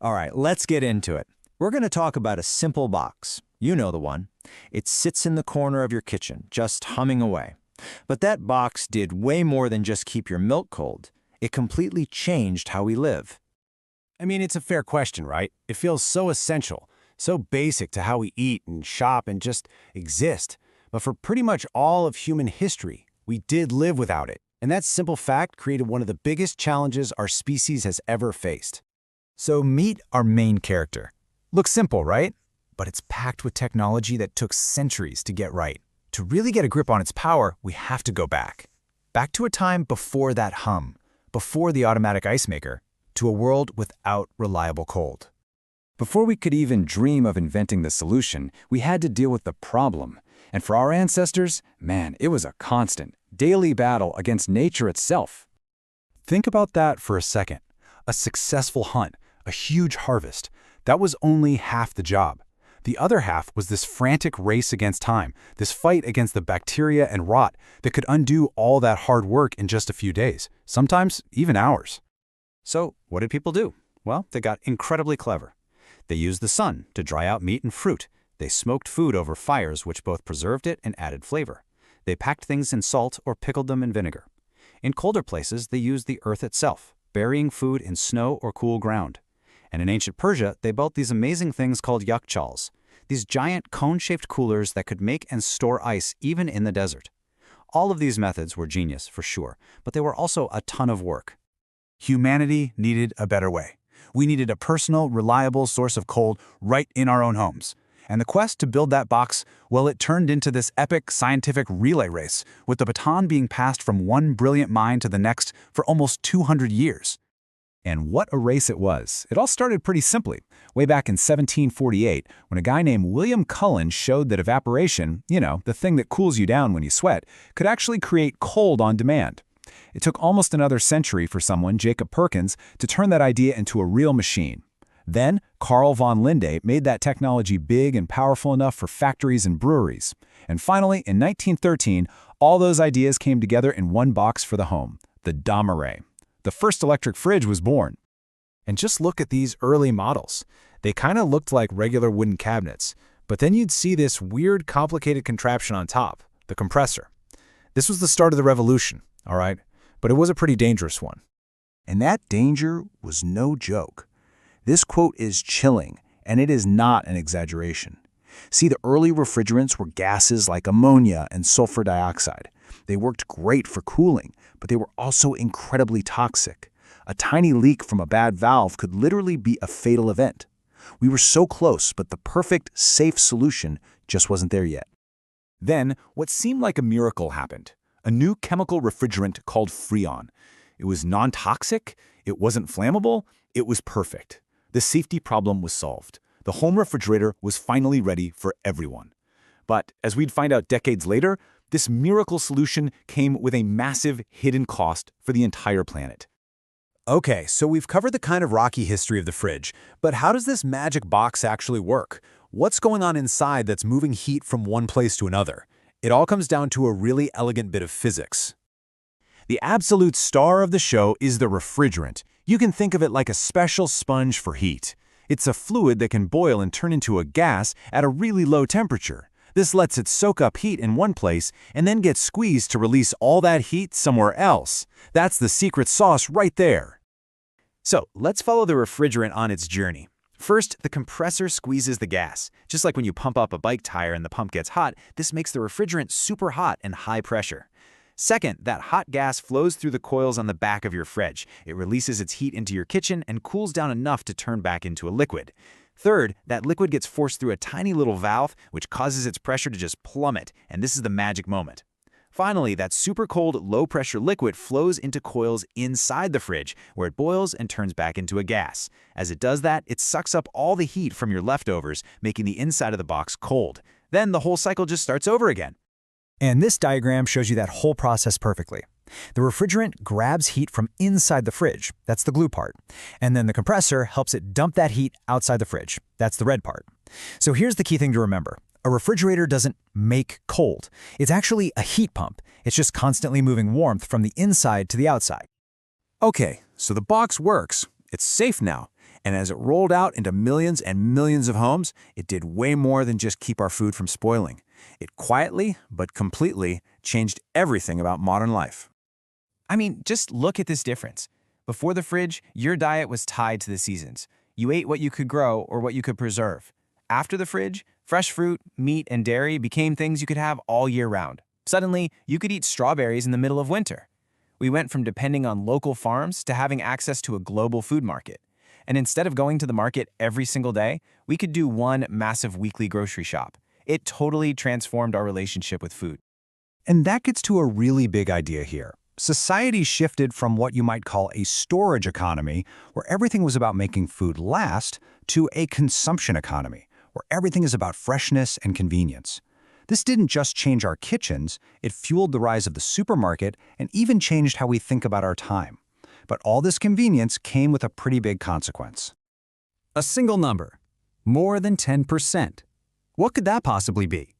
All right, let's get into it. We're going to talk about a simple box. You know the one. It sits in the corner of your kitchen, just humming away. But that box did way more than just keep your milk cold. It completely changed how we live. I mean, it's a fair question, right? It feels so essential, so basic to how we eat and shop and just exist. But for pretty much all of human history, we did live without it. And that simple fact created one of the biggest challenges our species has ever faced. So meet our main character. Looks simple, right? But it's packed with technology that took centuries to get right. To really get a grip on its power, we have to go back. Back to a time before that hum, before the automatic ice maker, to a world without reliable cold. Before we could even dream of inventing the solution, we had to deal with the problem. And for our ancestors, man, it was a constant, daily battle against nature itself. Think about that for a second. A successful hunt, a huge harvest. That was only half the job. The other half was this frantic race against time, this fight against the bacteria and rot that could undo all that hard work in just a few days, sometimes even hours. So, what did people do? Well, they got incredibly clever. They used the sun to dry out meat and fruit. They smoked food over fires, which both preserved it and added flavor. They packed things in salt or pickled them in vinegar. In colder places, they used the earth itself, burying food in snow or cool ground. And in ancient Persia, they built these amazing things called yakchals, these giant cone-shaped coolers that could make and store ice even in the desert. All of these methods were genius, for sure, but they were also a ton of work. Humanity needed a better way. We needed a personal, reliable source of cold right in our own homes. And the quest to build that box, well, it turned into this epic scientific relay race, with the baton being passed from one brilliant mind to the next for almost 200 years. And what a race it was. It all started pretty simply, way back in 1748, when a guy named William Cullen showed that evaporation, the thing that cools you down when you sweat, could actually create cold on demand. It took almost another century for someone, Jacob Perkins, to turn that idea into a real machine. Then, Carl von Linde made that technology big and powerful enough for factories and breweries. And finally, in 1913, all those ideas came together in one box for the home, the Domare. The first electric fridge was born. And just look at these early models. They kind of looked like regular wooden cabinets, but then you'd see this weird, complicated contraption on top, the compressor. This was the start of the revolution, all right? But it was a pretty dangerous one. And that danger was no joke. This quote is chilling, and it is not an exaggeration. See, the early refrigerants were gases like ammonia and sulfur dioxide. They worked great for cooling, but they were also incredibly toxic. A tiny leak from a bad valve could literally be a fatal event. We were so close, but the perfect, safe solution just wasn't there yet. Then, what seemed like a miracle happened. A new chemical refrigerant called Freon. It was non-toxic, it wasn't flammable, it was perfect. The safety problem was solved. The home refrigerator was finally ready for everyone. But as we'd find out decades later, this miracle solution came with a massive hidden cost for the entire planet. Okay, so we've covered the kind of rocky history of the fridge, but how does this magic box actually work? What's going on inside that's moving heat from one place to another? It all comes down to a really elegant bit of physics. The absolute star of the show is the refrigerant. You can think of it like a special sponge for heat. It's a fluid that can boil and turn into a gas at a really low temperature. This lets it soak up heat in one place and then get squeezed to release all that heat somewhere else. That's the secret sauce right there. So let's follow the refrigerant on its journey. First, the compressor squeezes the gas. Just like when you pump up a bike tire and the pump gets hot, this makes the refrigerant super hot and high pressure. Second, that hot gas flows through the coils on the back of your fridge. It releases its heat into your kitchen and cools down enough to turn back into a liquid. Third, that liquid gets forced through a tiny little valve, which causes its pressure to just plummet, and this is the magic moment. Finally, that super cold, low-pressure liquid flows into coils inside the fridge, where it boils and turns back into a gas. As it does that, it sucks up all the heat from your leftovers, making the inside of the box cold. Then the whole cycle just starts over again. And this diagram shows you that whole process perfectly. The refrigerant grabs heat from inside the fridge, that's the glue part, and then the compressor helps it dump that heat outside the fridge, that's the red part. So here's the key thing to remember. A refrigerator doesn't make cold. It's actually a heat pump. It's just constantly moving warmth from the inside to the outside. Okay, so the box works. It's safe now. And as it rolled out into millions and millions of homes, it did way more than just keep our food from spoiling. It quietly, but completely, changed everything about modern life. I mean, just look at this difference. Before the fridge, your diet was tied to the seasons. You ate what you could grow or what you could preserve. After the fridge, fresh fruit, meat, and dairy became things you could have all year round. Suddenly, you could eat strawberries in the middle of winter. We went from depending on local farms to having access to a global food market. And instead of going to the market every single day, we could do one massive weekly grocery shop. It totally transformed our relationship with food. And that gets to a really big idea here. Society shifted from what you might call a storage economy, where everything was about making food last, to a consumption economy, where everything is about freshness and convenience. This didn't just change our kitchens, it fueled the rise of the supermarket and even changed how we think about our time. But all this convenience came with a pretty big consequence. A single number. More than 10%. What could that possibly be?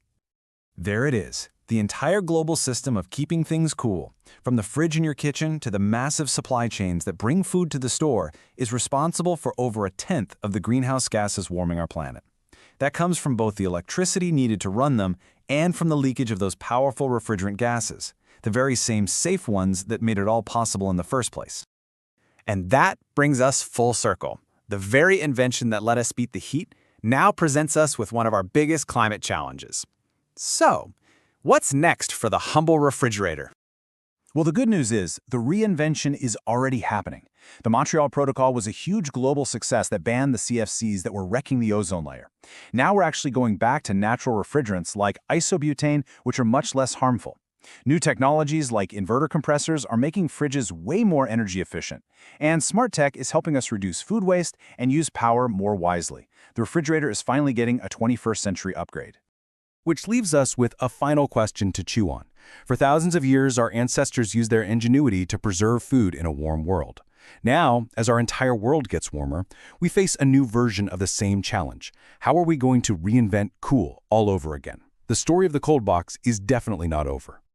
There it is, the entire global system of keeping things cool, from the fridge in your kitchen to the massive supply chains that bring food to the store, is responsible for over 1/10 of the greenhouse gases warming our planet. That comes from both the electricity needed to run them and from the leakage of those powerful refrigerant gases, the very same safe ones that made it all possible in the first place. And that brings us full circle. The very invention that let us beat the heat now presents us with one of our biggest climate challenges. So, what's next for the humble refrigerator? Well, the good news is the reinvention is already happening. The Montreal Protocol was a huge global success that banned the CFCs that were wrecking the ozone layer. Now we're actually going back to natural refrigerants like isobutane, which are much less harmful. New technologies like inverter compressors are making fridges way more energy efficient. And smart tech is helping us reduce food waste and use power more wisely. The refrigerator is finally getting a 21st century upgrade. Which leaves us with a final question to chew on. For thousands of years, our ancestors used their ingenuity to preserve food in a warm world. Now, as our entire world gets warmer, we face a new version of the same challenge. How are we going to reinvent cool all over again? The story of the cold box is definitely not over.